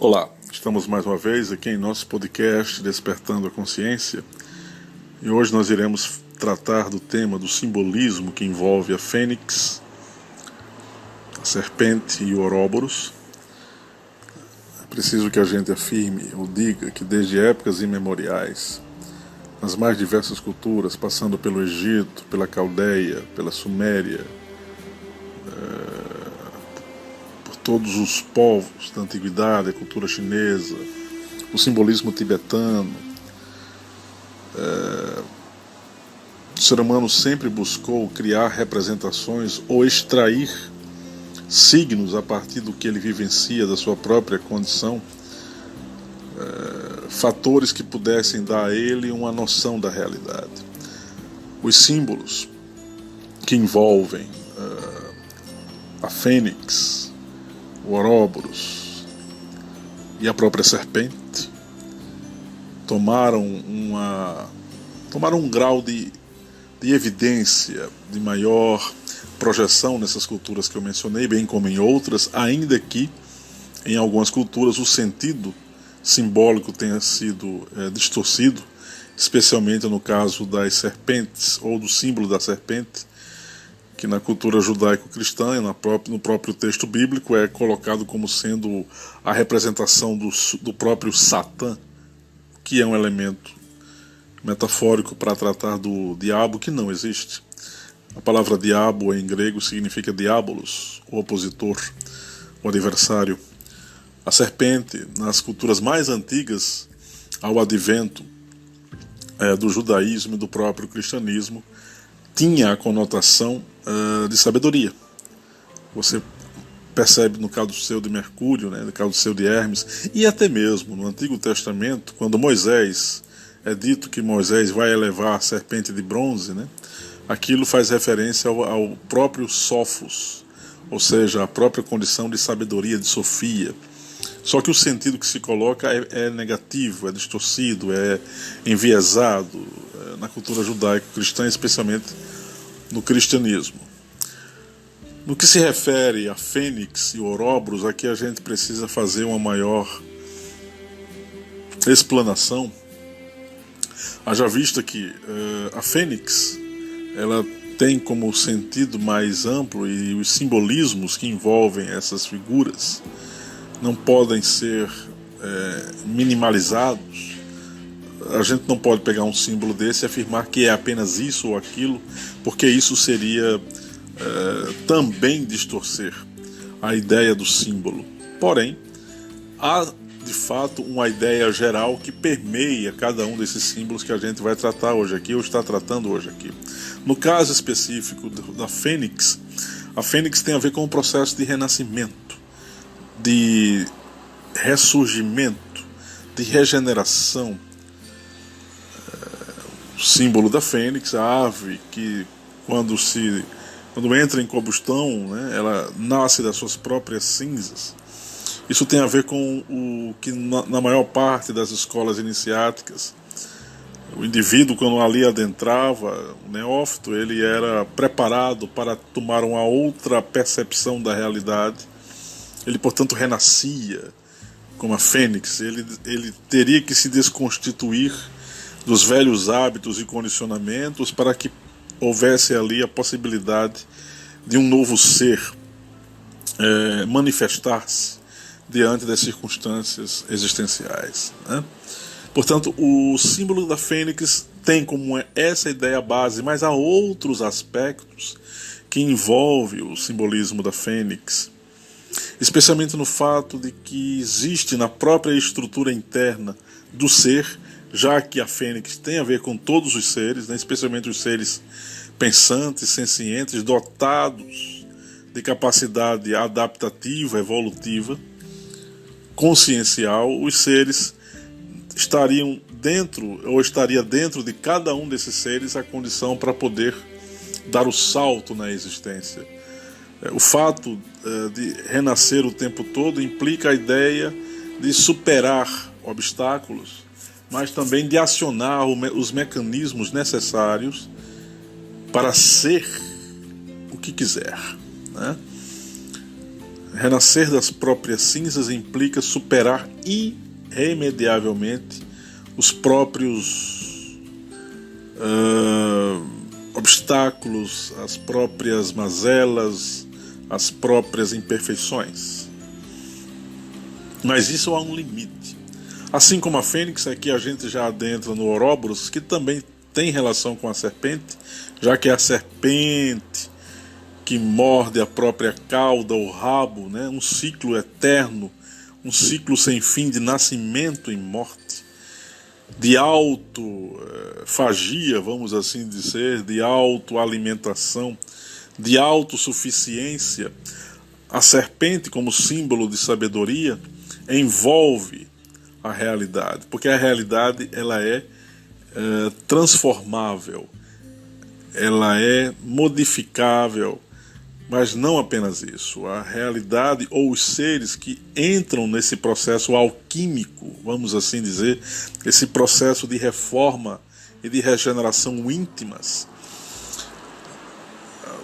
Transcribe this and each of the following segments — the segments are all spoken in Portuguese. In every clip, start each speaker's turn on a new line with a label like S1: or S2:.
S1: Olá, estamos mais uma vez aqui em nosso podcast Despertando a Consciência e hoje nós iremos tratar do tema do simbolismo que envolve a fênix, a serpente e o Ouroboros. É preciso que a gente afirme ou diga que desde épocas imemoriais, nas mais diversas culturas, passando pelo Egito, pela Caldeia, pela Suméria, todos os povos da antiguidade, a cultura chinesa, o simbolismo tibetano, o ser humano sempre buscou criar representações ou extrair signos a partir do que ele vivencia, da sua própria condição, fatores que pudessem dar a ele uma noção da realidade. Os símbolos que envolvem a fênix, o Ouroboros e a própria serpente tomaram um grau de evidência, de maior projeção nessas culturas que eu mencionei, bem como em outras, ainda que em algumas culturas o sentido simbólico tenha sido distorcido, especialmente no caso das serpentes ou do símbolo da serpente, que na cultura judaico-cristã, no próprio texto bíblico, é colocado como sendo a representação do próprio Satã, que é um elemento metafórico para tratar do diabo, que não existe. A palavra diabo em grego significa diabolos, o opositor, o adversário. A serpente, nas culturas mais antigas ao advento do judaísmo e do próprio cristianismo, tinha a conotação de sabedoria. Você percebe no Caduceu de Mercúrio, no Caduceu de Hermes, e até mesmo no Antigo Testamento, quando Moisés, é dito que Moisés vai elevar a serpente de bronze, aquilo faz referência ao próprio Sofos, ou seja, a própria condição de sabedoria, de sofia. Só que o sentido que se coloca é negativo, é distorcido, é enviesado na cultura judaico-cristã, especialmente no cristianismo. No que se refere a fênix e Ouroboros, aqui a gente precisa fazer uma maior explanação. Haja vista que a fênix ela tem como sentido mais amplo, e os simbolismos que envolvem essas figuras não podem ser minimalizados. A gente não pode pegar um símbolo desse e afirmar que é apenas isso ou aquilo, porque isso seria também distorcer a ideia do símbolo. Porém, há de fato uma ideia geral que permeia cada um desses símbolos que a gente vai tratar hoje aqui, ou está tratando hoje aqui. No caso específico da fênix, a fênix tem a ver com o processo de renascimento, de ressurgimento, de regeneração. O símbolo da fênix, a ave que quando entra em combustão, ela nasce das suas próprias cinzas. Isso tem a ver com o que na maior parte das escolas iniciáticas, o indivíduo, quando ali adentrava, o neófito, ele era preparado para tomar uma outra percepção da realidade. Ele, portanto, renascia como a fênix. Ele teria que se desconstituir dos velhos hábitos e condicionamentos para que houvesse ali a possibilidade de um novo ser manifestar-se diante das circunstâncias existenciais. Portanto, o símbolo da fênix tem como essa ideia base, mas há outros aspectos que envolvem o simbolismo da fênix, especialmente no fato de que existe na própria estrutura interna do ser, já que a fênix tem a ver com todos os seres, especialmente os seres pensantes, sencientes, dotados de capacidade adaptativa, evolutiva, consciencial. Os seres estaria dentro de cada um desses seres a condição para poder dar o salto na existência. O fato de renascer o tempo todo implica a ideia de superar obstáculos, mas também de acionar os mecanismos necessários para ser o que quiser. Renascer das próprias cinzas implica superar irremediavelmente os próprios obstáculos, as próprias mazelas, as próprias imperfeições. Mas isso há um limite. Assim como a fênix, aqui a gente já adentra no Ouroboros, que também tem relação com a serpente, já que é a serpente que morde a própria cauda, o rabo, né? Um ciclo eterno, um ciclo sem fim de nascimento e morte, de autofagia, vamos assim dizer, de autoalimentação, de autossuficiência. A serpente, como símbolo de sabedoria, envolve a realidade, porque a realidade ela é transformável, ela é modificável, mas não apenas isso. A realidade ou os seres que entram nesse processo alquímico, vamos assim dizer, esse processo de reforma e de regeneração íntimas.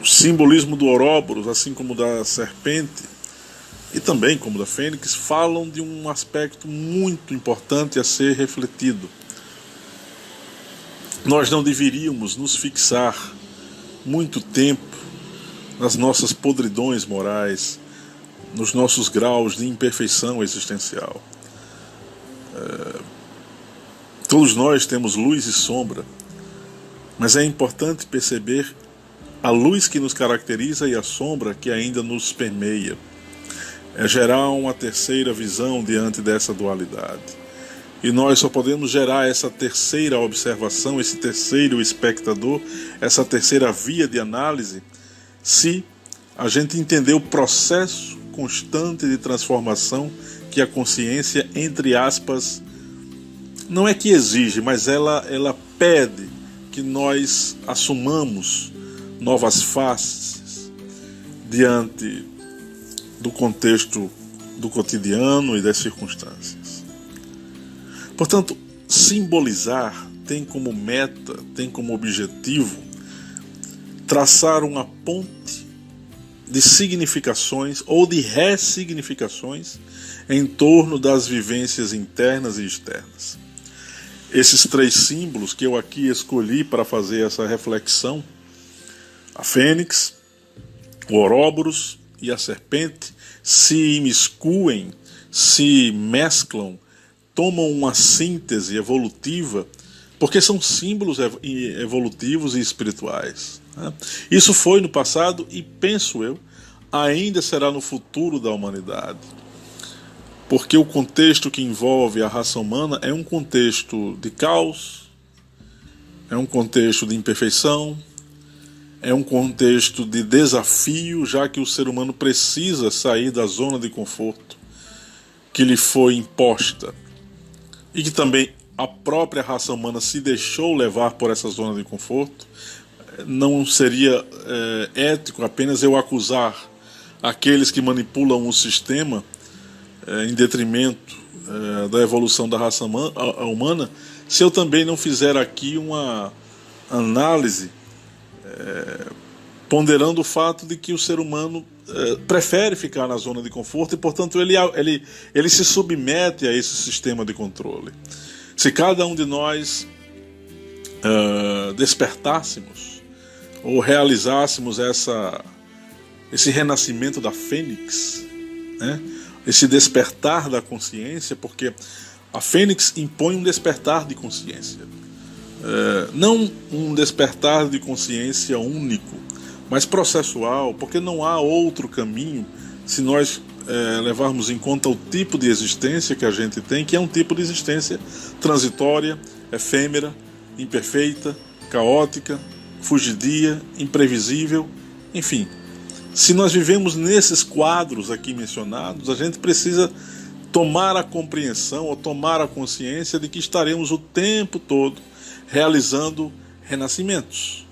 S1: O simbolismo do Ouroboros, assim como da serpente e também como da fênix, falam de um aspecto muito importante a ser refletido. Nós não deveríamos nos fixar muito tempo nas nossas podridões morais, nos nossos graus de imperfeição existencial. Todos nós temos luz e sombra, mas é importante perceber a luz que nos caracteriza e a sombra que ainda nos permeia. É gerar uma terceira visão diante dessa dualidade. E nós só podemos gerar essa terceira observação, esse terceiro espectador, essa terceira via de análise, se a gente entender o processo constante de transformação que a consciência, entre aspas, não é que exige, mas ela pede que nós assumamos novas faces diante do contexto do cotidiano e das circunstâncias. Portanto, simbolizar tem como meta, tem como objetivo traçar uma ponte de significações ou de ressignificações em torno das vivências internas e externas. Esses três símbolos que eu aqui escolhi para fazer essa reflexão, a fênix, o Ouroboros e a serpente, se imiscuem, se mesclam, tomam uma síntese evolutiva, porque são símbolos evolutivos e espirituais. Isso foi no passado e, penso eu, ainda será no futuro da humanidade. Porque o contexto que envolve a raça humana é um contexto de caos, é um contexto de imperfeição, é um contexto de desafio, já que o ser humano precisa sair da zona de conforto que lhe foi imposta e que também a própria raça humana se deixou levar por essa zona de conforto. Não seria ético apenas eu acusar aqueles que manipulam o sistema em detrimento da evolução da raça humana, se eu também não fizer aqui uma análise ponderando o fato de que o ser humano prefere ficar na zona de conforto e, portanto, ele se submete a esse sistema de controle. Se cada um de nós despertássemos ou realizássemos esse renascimento da fênix, né? Esse despertar da consciência, porque a fênix impõe um despertar de consciência, não um despertar de consciência único, mas processual, porque não há outro caminho se nós levarmos em conta o tipo de existência que a gente tem, que é um tipo de existência transitória, efêmera, imperfeita, caótica, fugidia, imprevisível, enfim. Se nós vivemos nesses quadros aqui mencionados, a gente precisa tomar a compreensão ou tomar a consciência de que estaremos o tempo todo realizando renascimentos,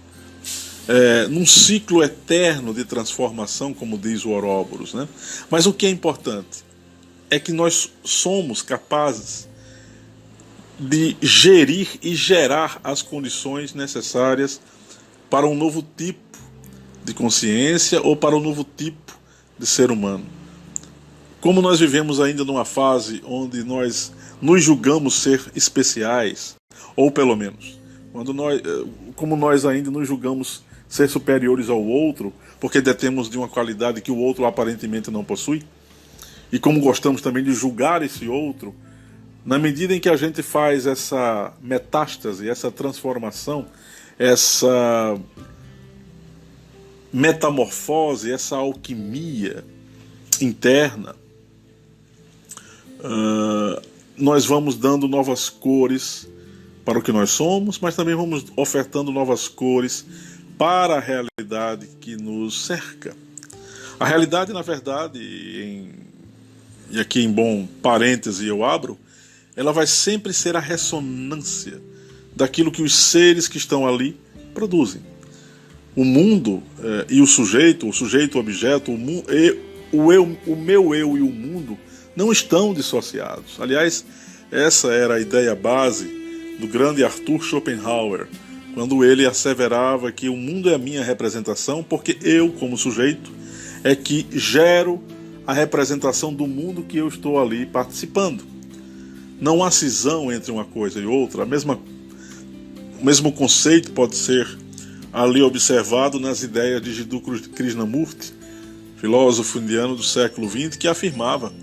S1: num ciclo eterno de transformação, como diz o Ouroboros, né? Mas o que é importante é que nós somos capazes de gerir e gerar as condições necessárias para um novo tipo de consciência ou para um novo tipo de ser humano. Como nós vivemos ainda numa fase onde nós nos julgamos ser especiais, ou pelo menos, como nós ainda nos julgamos ser superiores ao outro, porque detemos de uma qualidade que o outro aparentemente não possui, e como gostamos também de julgar esse outro, na medida em que a gente faz essa metástase, essa transformação, essa metamorfose, essa alquimia interna, nós vamos dando novas cores para o que nós somos, mas também vamos ofertando novas cores para a realidade que nos cerca. A realidade, na verdade, e aqui em bom parêntese eu abro, ela vai sempre ser a ressonância daquilo que os seres que estão ali produzem. O mundo e o sujeito objeto, o meu eu e o mundo não estão dissociados. Aliás, essa era a ideia base do grande Arthur Schopenhauer, quando ele asseverava que o mundo é a minha representação, porque eu, como sujeito, é que gero a representação do mundo que eu estou ali participando. Não há cisão entre uma coisa e outra. O mesmo conceito pode ser ali observado nas ideias de Jiddu Krishnamurti, filósofo indiano do século XX, que afirmava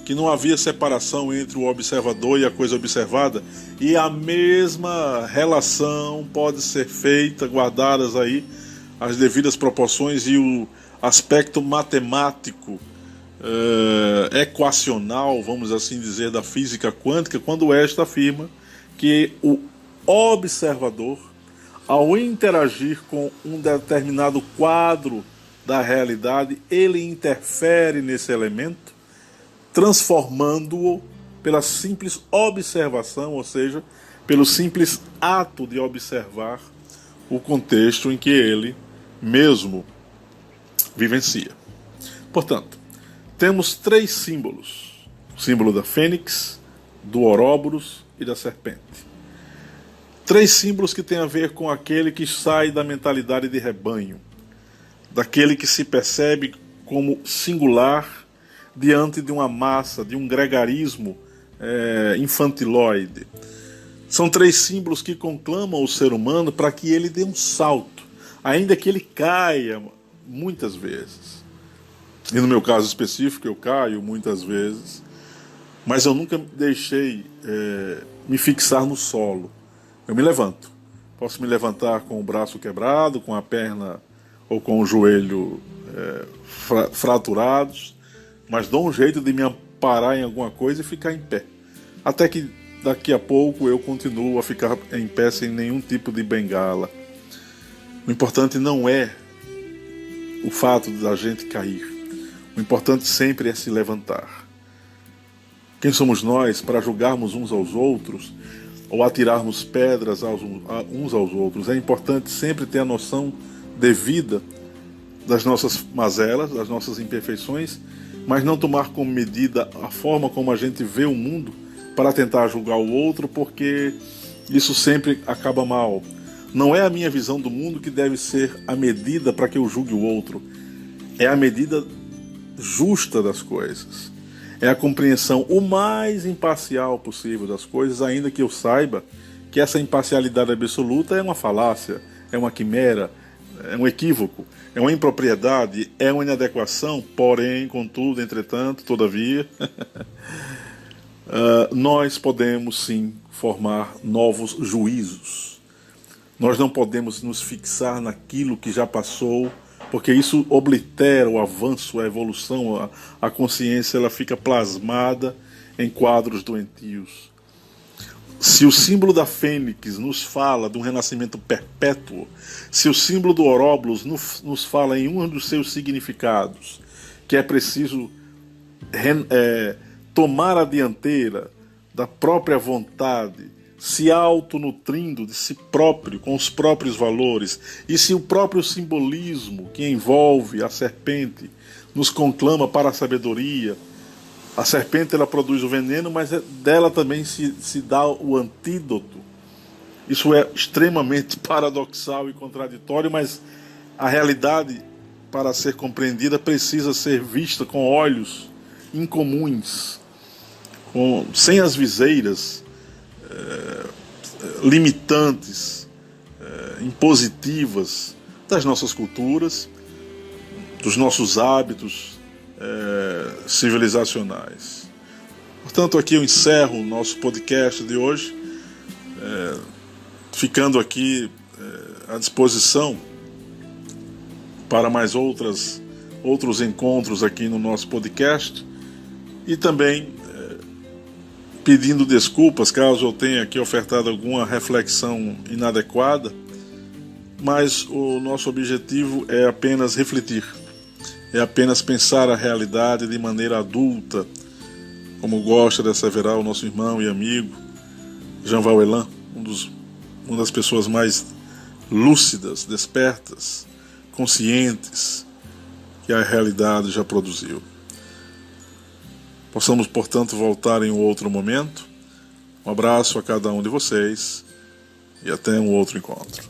S1: que não havia separação entre o observador e a coisa observada, e a mesma relação pode ser feita, guardadas aí as devidas proporções e o aspecto matemático, equacional, vamos assim dizer, da física quântica, quando esta afirma que o observador, ao interagir com um determinado quadro da realidade, ele interfere nesse elemento, transformando-o pela simples observação, ou seja, pelo simples ato de observar o contexto em que ele mesmo vivencia. Portanto, temos 3 símbolos: o símbolo da fênix, do Ouroboros e da serpente. 3 símbolos que têm a ver com aquele que sai da mentalidade de rebanho, daquele que se percebe como singular diante de uma massa, de um gregarismo infantiloide. São 3 símbolos que conclamam o ser humano para que ele dê um salto, ainda que ele caia muitas vezes. E no meu caso específico, eu caio muitas vezes, mas eu nunca deixei me fixar no solo. Eu me levanto. Posso me levantar com o braço quebrado, com a perna ou com o joelho fraturados, mas dou um jeito de me amparar em alguma coisa e ficar em pé. Até que daqui a pouco eu continuo a ficar em pé sem nenhum tipo de bengala. O importante não é o fato da gente cair. O importante sempre é se levantar. Quem somos nós para julgarmos uns aos outros ou atirarmos pedras uns aos outros? É importante sempre ter a noção devida das nossas mazelas, das nossas imperfeições, mas não tomar como medida a forma como a gente vê o mundo para tentar julgar o outro, porque isso sempre acaba mal. Não é a minha visão do mundo que deve ser a medida para que eu julgue o outro. É a medida justa das coisas. É a compreensão o mais imparcial possível das coisas, ainda que eu saiba que essa imparcialidade absoluta é uma falácia, é uma quimera, é um equívoco, é uma impropriedade, é uma inadequação, porém, contudo, entretanto, todavia, nós podemos sim formar novos juízos. Nós não podemos nos fixar naquilo que já passou, porque isso oblitera o avanço, a evolução, a consciência ela fica plasmada em quadros doentios. Se o símbolo da fênix nos fala de um renascimento perpétuo, se o símbolo do Ouroboros nos fala em um dos seus significados, que é preciso tomar a dianteira da própria vontade, se autonutrindo de si próprio, com os próprios valores, e se o próprio simbolismo que envolve a serpente nos conclama para a sabedoria. A serpente ela produz o veneno, mas dela também se dá o antídoto. Isso é extremamente paradoxal e contraditório, mas a realidade, para ser compreendida, precisa ser vista com olhos incomuns, sem as viseiras limitantes, impositivas das nossas culturas, dos nossos hábitos civilizacionais. Portanto, aqui eu encerro o nosso podcast de hoje, ficando aqui à disposição para mais outros encontros aqui no nosso podcast, e também pedindo desculpas caso eu tenha aqui ofertado alguma reflexão inadequada, mas o nosso objetivo é apenas refletir, é apenas pensar a realidade de maneira adulta, como gosta de asseverar o nosso irmão e amigo Jean Valjean, uma das pessoas mais lúcidas, despertas, conscientes que a realidade já produziu. Possamos, portanto, voltar em um outro momento. Um abraço a cada um de vocês e até um outro encontro.